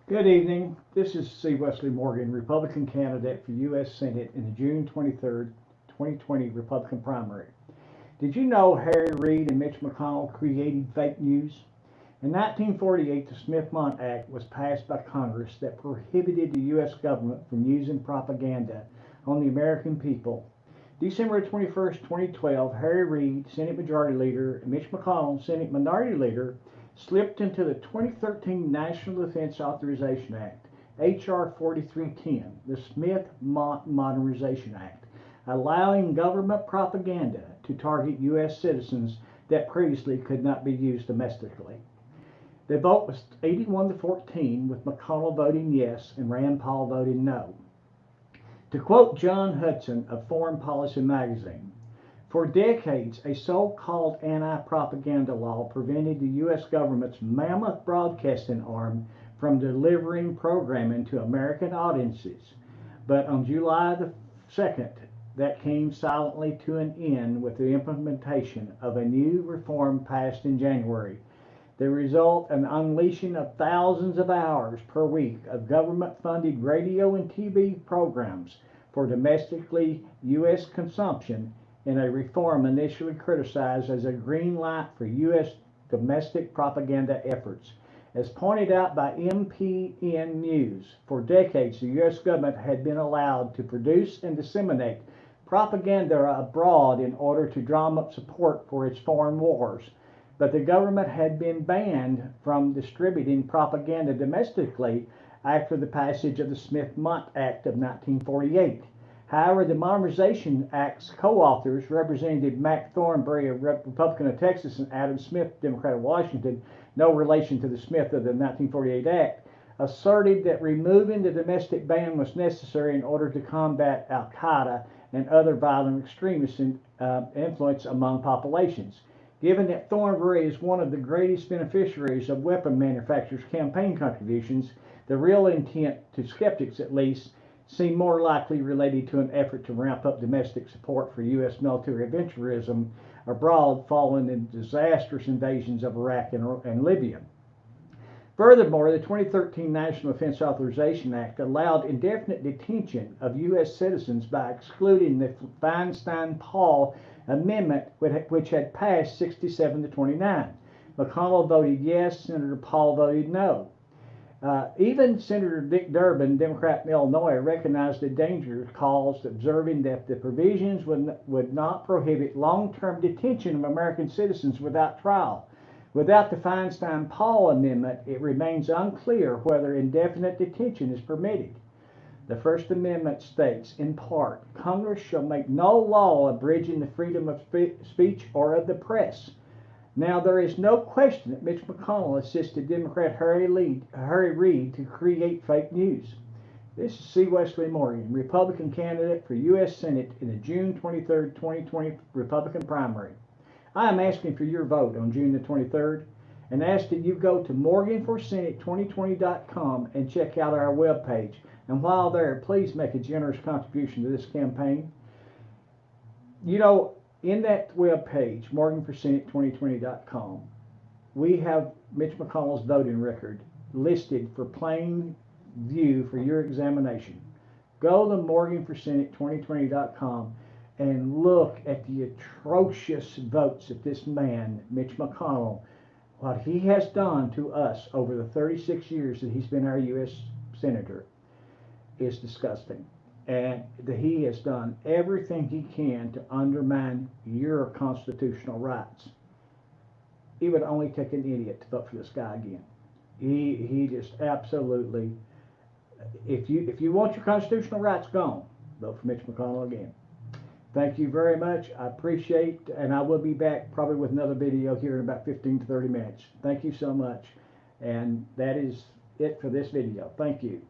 Good evening. This is C. Wesley Morgan, Republican candidate for U.S. Senate in the June 23rd, 2020 Republican primary. Did you know Harry Reid and Mitch McConnell created fake news? In 1948, the Smith-Mont Act was passed by Congress that prohibited the U.S. government from using propaganda on the American people. December 21st, 2012, Harry Reid, Senate Majority Leader, and Mitch McConnell, Senate Minority Leader, slipped into the 2013 National Defense Authorization Act, H.R. 4310, the Smith-Mont Modernization Act, allowing government propaganda to target U.S. citizens that previously could not be used domestically. The vote was 81-14, with McConnell voting yes and Rand Paul voting no. To quote John Hudson of Foreign Policy magazine, for decades, a so-called anti-propaganda law prevented the U.S. government's mammoth broadcasting arm from delivering programming to American audiences. But on July the 2nd, that came silently to an end with the implementation of a new reform passed in January. The result, an unleashing of thousands of hours per week of government-funded radio and TV programs for domestically U.S. consumption, in a reform initially criticized as a green light for U.S. domestic propaganda efforts. As pointed out by MPN News, for decades the U.S. government had been allowed to produce and disseminate propaganda abroad in order to drum up support for its foreign wars, but the government had been banned from distributing propaganda domestically after the passage of the Smith-Mont Act of 1948. However, the Modernization Act's co-authors, Representative Mac Thornberry, a Republican of Texas, and Adam Smith, Democrat of Washington, no relation to the Smith of the 1948 Act, asserted that removing the domestic ban was necessary in order to combat al-Qaeda and other violent extremist influence among populations. Given that Thornberry is one of the greatest beneficiaries of weapon manufacturers' campaign contributions, the real intent, to skeptics at least, seem more likely related to an effort to ramp up domestic support for U.S. military adventurism abroad following the disastrous invasions of Iraq and Libya. Furthermore, the 2013 National Defense Authorization Act allowed indefinite detention of U.S. citizens by excluding the Feinstein-Paul Amendment, which had passed 67-29. McConnell voted yes, Senator Paul voted no. Even Senator Dick Durbin, Democrat in Illinois, recognized the danger caused, observing that the provisions would not prohibit long-term detention of American citizens without trial. Without the Feinstein-Paul Amendment, it remains unclear whether indefinite detention is permitted. The First Amendment states, in part, Congress shall make no law abridging the freedom of speech or of the press. Now, there is no question that Mitch McConnell assisted Democrat Harry Reid to create fake news. This is C. Wesley Morgan, Republican candidate for U.S. Senate in the June 23, 2020 Republican primary. I am asking for your vote on June the 23rd and ask that you go to morganforsenate2020.com and check out our webpage. And while there, please make a generous contribution to this campaign. You know, in that web page, morganforsenate2020.com, we have Mitch McConnell's voting record listed for plain view for your examination. Go to morganforsenate2020.com and look at the atrocious votes that this man, Mitch McConnell, what he has done to us over the 36 years that he's been our U.S. Senator is disgusting. And that he has done everything he can to undermine your constitutional rights. It would only take an idiot to vote for this guy again. He just absolutely, if you want your constitutional rights gone, vote for Mitch McConnell again. Thank you very much. I appreciate, and I will be back probably with another video here in about 15 to 30 minutes. Thank you so much. And that is it for this video. Thank you.